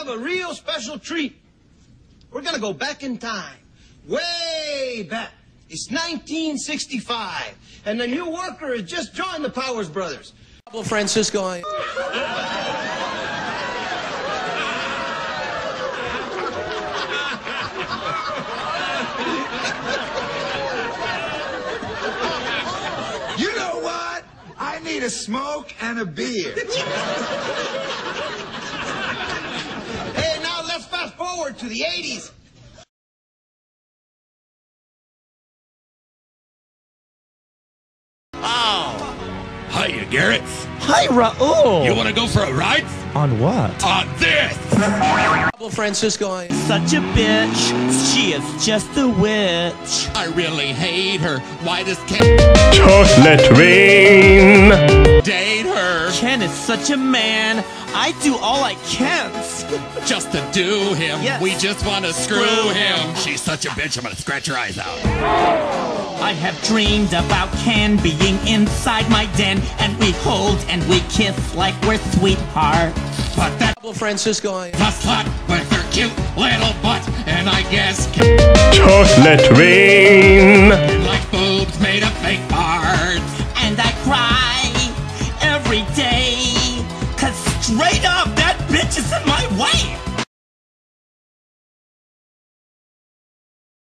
a real special treat. We're gonna go back in time. Way back. It's 1965. And the new worker has just joined the Powers Brothers. Francisco. You know what? I need a smoke and a beer. Hey, now let's fast forward to the 80s. Oh. Hiya, Garrett. Hi, Raul. You want to go for a ride? On what? On this. Francisco. Such a bitch. She is just a witch. I really hate her. Why does Ken Chocolate rain. date her? Ken is such a man. I do all I can. Just to do him. Yes. We just want to screw him. She's such a bitch. I'm going to scratch her eyes out. I have dreamed about Ken being inside my den, and we hold and we kiss like we're sweethearts. But that Francisco. slut with her cute little butt, and I guess Chocolate rain.